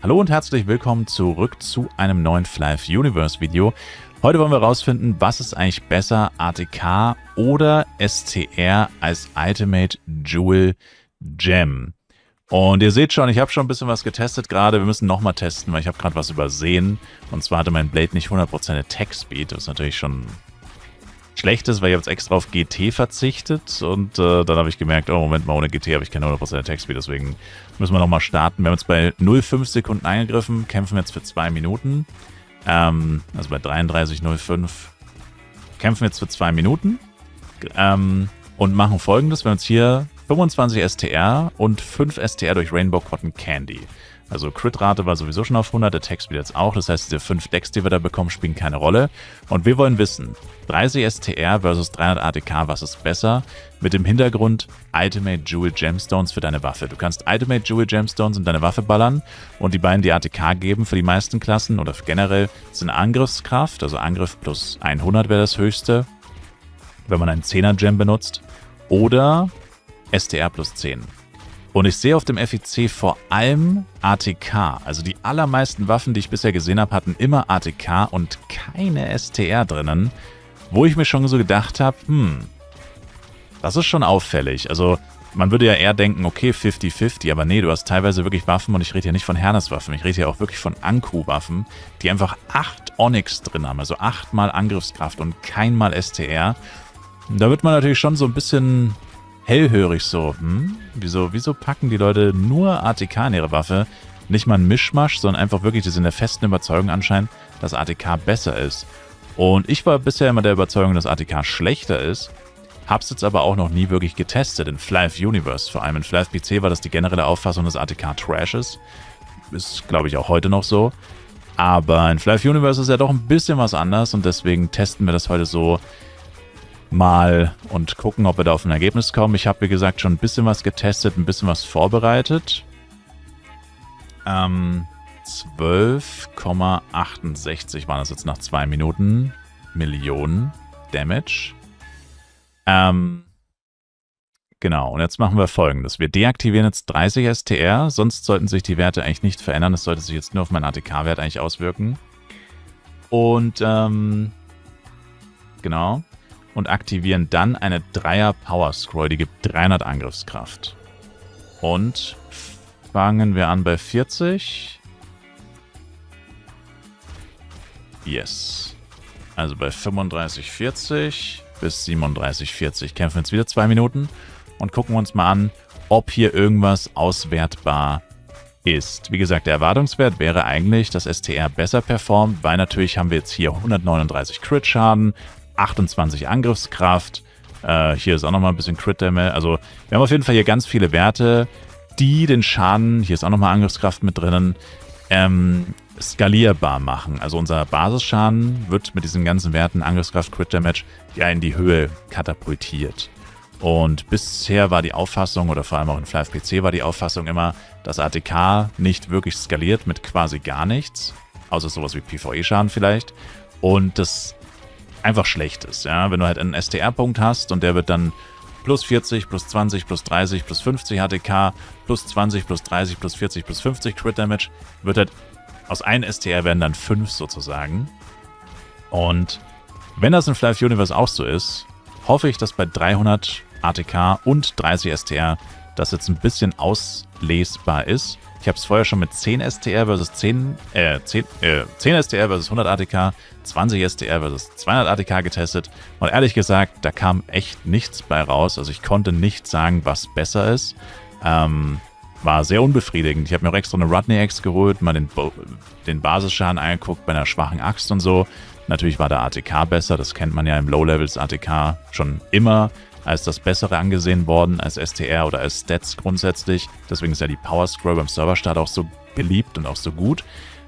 Hallo und herzlich willkommen zurück zu einem neuen Flive Universe Video. Heute wollen wir herausfinden, was ist eigentlich besser, ATK oder STR als Ultimate Jewel Gem. Und ihr seht schon, ich habe schon ein bisschen was getestet gerade. Wir müssen nochmal testen, weil ich habe gerade was übersehen. Und zwar hatte mein Blade nicht 100% Attack Speed, was natürlich schon schlecht ist, weil ich habe jetzt extra auf GT verzichtet. Und dann habe ich gemerkt, oh Moment mal, ohne GT habe ich keine 100% Attack Speed, deswegen müssen wir nochmal starten. Wir haben jetzt bei 0,5 Sekunden angegriffen, kämpfen jetzt für 2 Minuten. Also bei 33,05 kämpfen wir jetzt für 2 Minuten. Und machen Folgendes, wir haben jetzt hier 25 STR und 5 STR durch Rainbow Cotton Candy. Also Crit-Rate war sowieso schon auf 100, Attack Speed jetzt auch. Das heißt, diese 5 Decks, die wir da bekommen, spielen keine Rolle. Und wir wollen wissen, 30 STR versus 300 ATK, was ist besser? Mit dem Hintergrund Ultimate Jewel Gemstones für deine Waffe. Du kannst Ultimate Jewel Gemstones in deine Waffe ballern und die beiden, die ATK geben für die meisten Klassen oder generell, sind Angriffskraft. Also Angriff plus 100 wäre das höchste, wenn man einen 10er Gem benutzt. Oder STR plus 10. Und ich sehe auf dem FEC vor allem ATK. Also die allermeisten Waffen, die ich bisher gesehen habe, hatten immer ATK und keine STR drinnen. Wo ich mir schon so gedacht habe, das ist schon auffällig. Also man würde ja eher denken, okay, 50-50, aber nee, du hast teilweise wirklich Waffen, und ich rede hier nicht von Hernes-Waffen, ich rede hier auch wirklich von Anku-Waffen, die einfach 8 Onyx drin haben, also 8 mal Angriffskraft und kein mal STR. Da wird man natürlich schon so ein bisschen hellhörig so, wieso packen die Leute nur ATK in ihre Waffe? Nicht mal ein Mischmasch, sondern einfach wirklich, die sind der festen Überzeugung anscheinend, dass ATK besser ist. Und ich war bisher immer der Überzeugung, dass ATK schlechter ist, hab's jetzt aber auch noch nie wirklich getestet, in Flive Universe. Vor allem in Flive PC war das die generelle Auffassung, dass ATK Trash ist. Ist, glaube ich, auch heute noch so. Aber in Flive Universe ist ja doch ein bisschen was anders und deswegen testen wir das heute so mal und gucken, ob wir da auf ein Ergebnis kommen. Ich habe, wie gesagt, schon ein bisschen was getestet, ein bisschen was vorbereitet. 12,68 waren das jetzt nach 2 Minuten. Millionen Damage. Genau, und jetzt machen wir Folgendes. Wir deaktivieren jetzt 30 STR, sonst sollten sich die Werte eigentlich nicht verändern. Das sollte sich jetzt nur auf meinen ATK-Wert eigentlich auswirken. Und, genau. Und aktivieren dann eine 3er Power Scroll, die gibt 300 Angriffskraft. Und fangen wir an bei 40. Yes. Also bei 35,40 bis 37,40 kämpfen wir jetzt wieder 2 Minuten und gucken uns mal an, ob hier irgendwas auswertbar ist. Wie gesagt, der Erwartungswert wäre eigentlich, dass STR besser performt, weil natürlich haben wir jetzt hier 139 Crit-Schaden, 28 Angriffskraft, hier ist auch nochmal ein bisschen Crit-Damage, also wir haben auf jeden Fall hier ganz viele Werte, die den Schaden, hier ist auch nochmal Angriffskraft mit drinnen, skalierbar machen. Also unser Basisschaden wird mit diesen ganzen Werten, Angriffskraft, Crit-Damage, ja in die Höhe katapultiert. Und bisher war die Auffassung, oder vor allem auch in Flive PC war die Auffassung immer, dass ATK nicht wirklich skaliert mit quasi gar nichts, außer sowas wie PvE-Schaden vielleicht, und das einfach schlecht ist. Ja? Wenn du halt einen STR-Punkt hast und der wird dann plus 40, plus 20, plus 30, plus 50 HTK, plus 20, plus 30, plus 40, plus 50 Crit Damage, wird halt aus einem STR werden dann 5 sozusagen. Und wenn das in Flive Universe auch so ist, hoffe ich, dass bei 300 ATK und 30 STR das jetzt ein bisschen auslesbar ist. Ich habe es vorher schon mit 10 STR versus 10 STR versus 100 ATK, 20 STR versus 200 ATK getestet. Und ehrlich gesagt, da kam echt nichts bei raus. Also ich konnte nicht sagen, was besser ist. War sehr unbefriedigend. Ich habe mir auch extra eine Rodney-Axe geholt, mal den Basisschaden angeguckt bei einer schwachen Axt und so. Natürlich war der ATK besser. Das kennt man ja im Low-Levels ATK schon immer als das Bessere angesehen worden, als STR oder als Stats grundsätzlich. Deswegen ist ja die Power Scroll beim Serverstart auch so beliebt und auch so gut.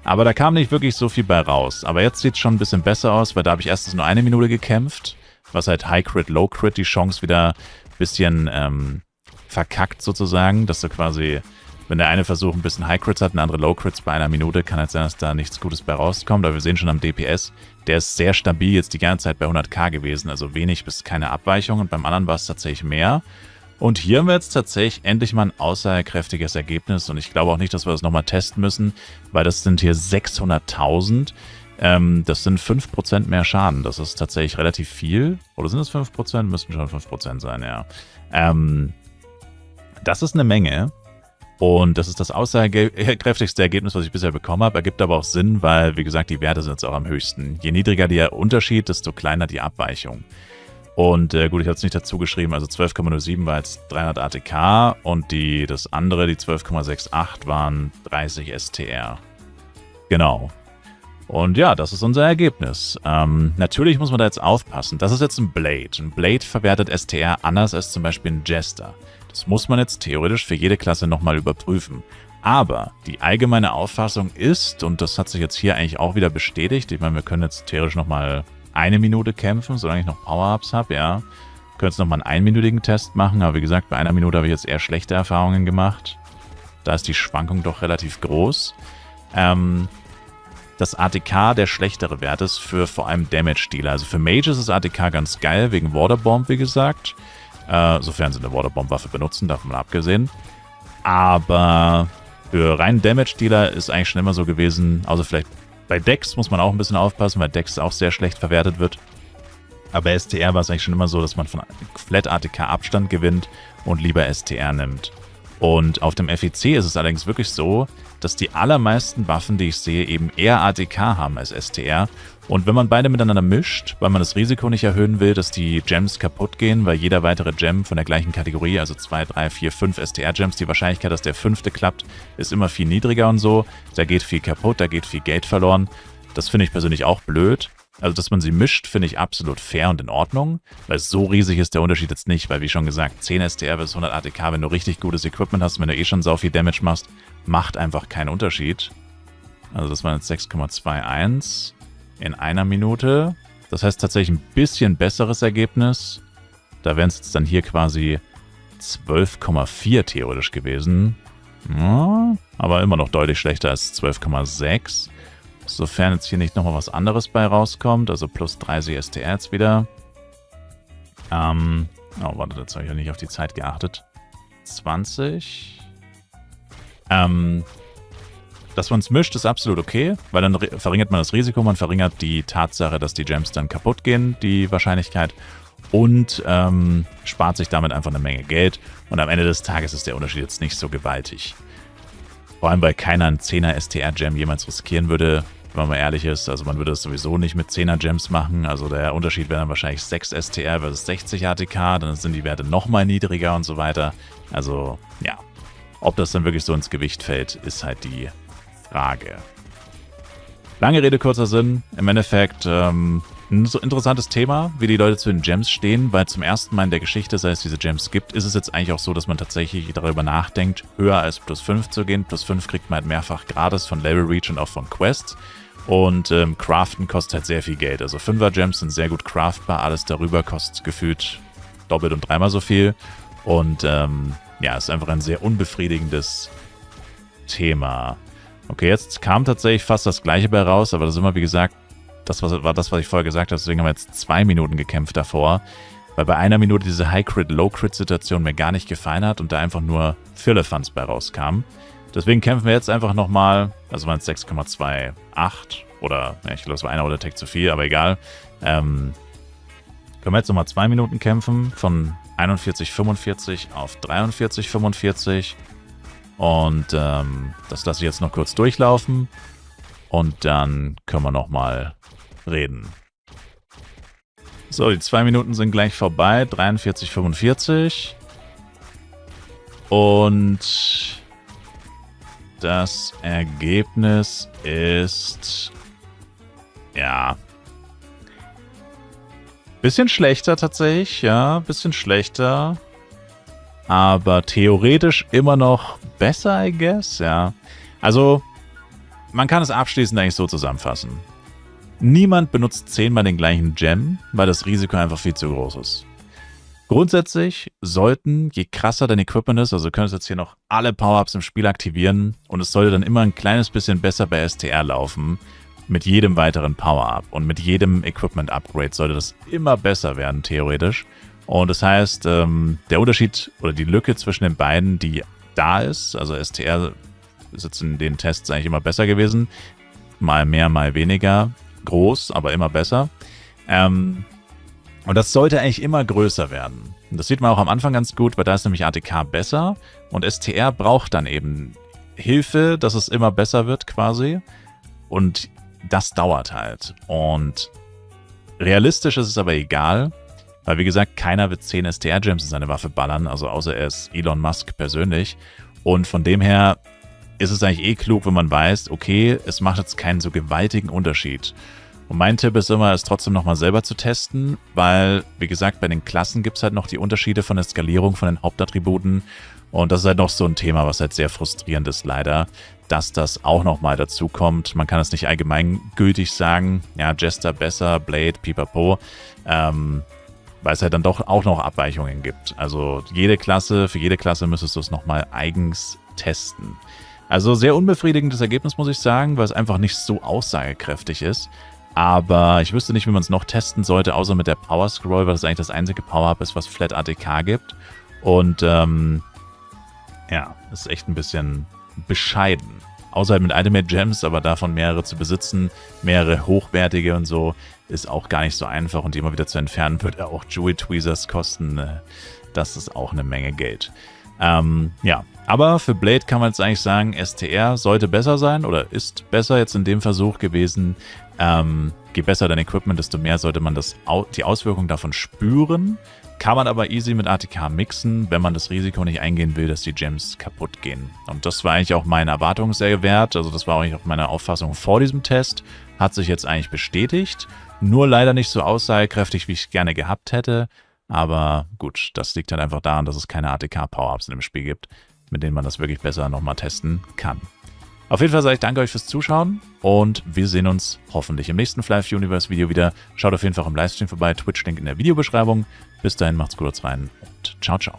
Aber da kam nicht wirklich so viel bei raus. Aber jetzt sieht es schon ein bisschen besser aus, weil da habe ich erstens nur 1 Minute gekämpft, was halt High Crit, Low Crit die Chance wieder ein bisschen verkackt sozusagen, dass du quasi, wenn der eine Versuch ein bisschen High Crits hat, der andere Low Crits bei 1 Minute, kann halt sein, dass da nichts Gutes bei rauskommt. Aber wir sehen schon am DPS, der ist sehr stabil jetzt die ganze Zeit bei 100k gewesen, also wenig bis keine Abweichung. Und beim anderen war es tatsächlich mehr. Und hier haben wir jetzt tatsächlich endlich mal ein aussagekräftiges Ergebnis. Und ich glaube auch nicht, dass wir das nochmal testen müssen, weil das sind hier 600.000. Das sind 5% mehr Schaden. Das ist tatsächlich relativ viel. Oder sind es 5%? Müssten schon 5% sein, ja. Das ist eine Menge. Und das ist das aussagekräftigste Ergebnis, was ich bisher bekommen habe. Ergibt aber auch Sinn, weil, wie gesagt, die Werte sind jetzt auch am höchsten. Je niedriger der Unterschied, desto kleiner die Abweichung. Und gut, ich habe es nicht dazu geschrieben, also 12,07 war jetzt 300 ATK und das andere, die 12,68, waren 30 STR. Genau. Und ja, das ist unser Ergebnis. Natürlich muss man da jetzt aufpassen. Das ist jetzt ein Blade. Ein Blade verwertet STR anders als zum Beispiel ein Jester. Das muss man jetzt theoretisch für jede Klasse nochmal überprüfen. Aber die allgemeine Auffassung ist, und das hat sich jetzt hier eigentlich auch wieder bestätigt, ich meine, wir können jetzt theoretisch nochmal 1 Minute kämpfen, solange ich noch Power-Ups habe, ja. Wir können jetzt nochmal einen 1-minütigen Test machen, aber wie gesagt, bei 1 Minute habe ich jetzt eher schlechte Erfahrungen gemacht. Da ist die Schwankung doch relativ groß. Das ATK der schlechtere Wert ist für vor allem Damage-Dealer. Also für Mages ist ATK ganz geil, wegen Waterbomb, wie gesagt. Sofern sie eine Waterbomb-Waffe benutzen, davon mal abgesehen. Aber für reinen Damage-Dealer ist eigentlich schon immer so gewesen, außer vielleicht bei Dex muss man auch ein bisschen aufpassen, weil Dex auch sehr schlecht verwertet wird. Aber bei STR war es eigentlich schon immer so, dass man von Flat ATK Abstand gewinnt und lieber STR nimmt. Und auf dem FEC ist es allerdings wirklich so, dass die allermeisten Waffen, die ich sehe, eben eher ATK haben als STR. Und wenn man beide miteinander mischt, weil man das Risiko nicht erhöhen will, dass die Gems kaputt gehen, weil jeder weitere Gem von der gleichen Kategorie, also 2, 3, 4, 5 STR-Gems, die Wahrscheinlichkeit, dass der 5. klappt, ist immer viel niedriger und so. Da geht viel kaputt, da geht viel Geld verloren. Das finde ich persönlich auch blöd. Also, dass man sie mischt, finde ich absolut fair und in Ordnung, weil so riesig ist der Unterschied jetzt nicht, weil wie schon gesagt, 10 STR bis 100 ATK, wenn du richtig gutes Equipment hast, wenn du eh schon sau viel Damage machst, macht einfach keinen Unterschied. Also das waren jetzt 6,21 in 1 Minute. Das heißt tatsächlich ein bisschen besseres Ergebnis. Da wären es jetzt dann hier quasi 12,4 theoretisch gewesen. Ja, aber immer noch deutlich schlechter als 12,6. Sofern jetzt hier nicht nochmal was anderes bei rauskommt. Also plus 30 STR jetzt wieder. Oh, warte, jetzt habe ich ja nicht auf die Zeit geachtet. 20. Dass man es mischt, ist absolut okay, weil dann verringert man das Risiko, man verringert die Tatsache, dass die Gems dann kaputt gehen, die Wahrscheinlichkeit, und spart sich damit einfach eine Menge Geld. Und am Ende des Tages ist der Unterschied jetzt nicht so gewaltig. Vor allem, weil keiner einen 10er STR-Gem jemals riskieren würde, wenn man mal ehrlich ist. Also man würde das sowieso nicht mit 10er-Gems machen. Also der Unterschied wäre dann wahrscheinlich 6 STR versus 60 ATK. Dann sind die Werte nochmal niedriger und so weiter. Also ja, ob das dann wirklich so ins Gewicht fällt, ist halt die Frage. Lange Rede, kurzer Sinn. Im Endeffekt ein so interessantes Thema, wie die Leute zu den Gems stehen, weil zum ersten Mal in der Geschichte, seit es diese Gems gibt, ist es jetzt eigentlich auch so, dass man tatsächlich darüber nachdenkt, höher als plus 5 zu gehen. Plus 5 kriegt man halt mehrfach gratis von Level Reach und auch von Quests. Und Craften kostet halt sehr viel Geld. Also 5er Gems sind sehr gut craftbar. Alles darüber kostet gefühlt doppelt und dreimal so viel. Und ja, ist einfach ein sehr unbefriedigendes Thema. Okay, jetzt kam tatsächlich fast das Gleiche bei raus, aber das ist immer, wie gesagt, das war das, was ich vorher gesagt habe. Deswegen haben wir jetzt 2 Minuten gekämpft davor, weil bei 1 Minute diese High-Crit, Low-Crit-Situation mir gar nicht gefallen hat und da einfach nur Firlefanz bei rauskam. Deswegen kämpfen wir jetzt einfach nochmal, also waren es 6,28 oder, ja, ich glaube, es war einer oder Tag zu viel, aber egal. Können wir jetzt nochmal 2 Minuten kämpfen, von 41,45 auf 43,45. Und das lasse ich jetzt noch kurz durchlaufen und dann können wir nochmal reden. So, die 2 Minuten sind gleich vorbei, 43,45. Und das Ergebnis ist, ja, bisschen schlechter tatsächlich, ja, bisschen schlechter. Aber theoretisch immer noch besser, I guess, ja. Also, man kann es abschließend eigentlich so zusammenfassen. Niemand benutzt 10-mal den gleichen Gem, weil das Risiko einfach viel zu groß ist. Grundsätzlich sollten, je krasser dein Equipment ist, also du könntest jetzt hier noch alle Power-Ups im Spiel aktivieren und es sollte dann immer ein kleines bisschen besser bei STR laufen, mit jedem weiteren Power-Up. Und mit jedem Equipment-Upgrade sollte das immer besser werden, theoretisch. Und das heißt, der Unterschied oder die Lücke zwischen den beiden, die da ist, also STR ist jetzt in den Tests eigentlich immer besser gewesen, mal mehr, mal weniger groß, aber immer besser. Und das sollte eigentlich immer größer werden. Und das sieht man auch am Anfang ganz gut, weil da ist nämlich ATK besser und STR braucht dann eben Hilfe, dass es immer besser wird quasi. Und das dauert halt. Und realistisch ist es aber egal, weil wie gesagt, keiner wird 10 STR-Gems in seine Waffe ballern, also außer er ist Elon Musk persönlich. Und von dem her ist es eigentlich klug, wenn man weiß, okay, es macht jetzt keinen so gewaltigen Unterschied. Und mein Tipp ist immer, es trotzdem nochmal selber zu testen, weil, wie gesagt, bei den Klassen gibt es halt noch die Unterschiede von der Skalierung von den Hauptattributen. Und das ist halt noch so ein Thema, was halt sehr frustrierend ist leider, dass das auch nochmal dazu kommt. Man kann es nicht allgemeingültig sagen, ja, Jester besser, Blade, Pipapo, weil es halt dann doch auch noch Abweichungen gibt. Also für jede Klasse müsstest du es nochmal eigens testen. Also sehr unbefriedigendes Ergebnis, muss ich sagen, weil es einfach nicht so aussagekräftig ist. Aber ich wüsste nicht, wie man es noch testen sollte, außer mit der Power Scroll, weil das eigentlich das einzige Power-Up ist, was Flat ATK gibt. Und ja, ist echt ein bisschen bescheiden. Außer halt mit Ultimate Gems, aber davon mehrere zu besitzen, mehrere hochwertige und so, ist auch gar nicht so einfach. Und die immer wieder zu entfernen, wird ja auch Jewel Tweezers kosten. Das ist auch eine Menge Geld. Ja, aber für Blade kann man jetzt eigentlich sagen, STR sollte besser sein oder ist besser jetzt in dem Versuch gewesen. Je besser dein Equipment, desto mehr sollte man die Auswirkungen davon spüren. Kann man aber easy mit ATK mixen, wenn man das Risiko nicht eingehen will, dass die Gems kaputt gehen. Und das war eigentlich auch meine Erwartung sehr wert. Also das war eigentlich auch meine Auffassung vor diesem Test. Hat sich jetzt eigentlich bestätigt. Nur leider nicht so aussagekräftig, wie ich gerne gehabt hätte. Aber gut, das liegt halt einfach daran, dass es keine ATK-Power-Ups in dem Spiel gibt, mit denen man das wirklich besser nochmal testen kann. Auf jeden Fall sage ich danke euch fürs Zuschauen und wir sehen uns hoffentlich im nächsten Fly Universe Video wieder. Schaut auf jeden Fall auch im Livestream vorbei, Twitch-Link in der Videobeschreibung. Bis dahin, macht's gut, rein und ciao, ciao.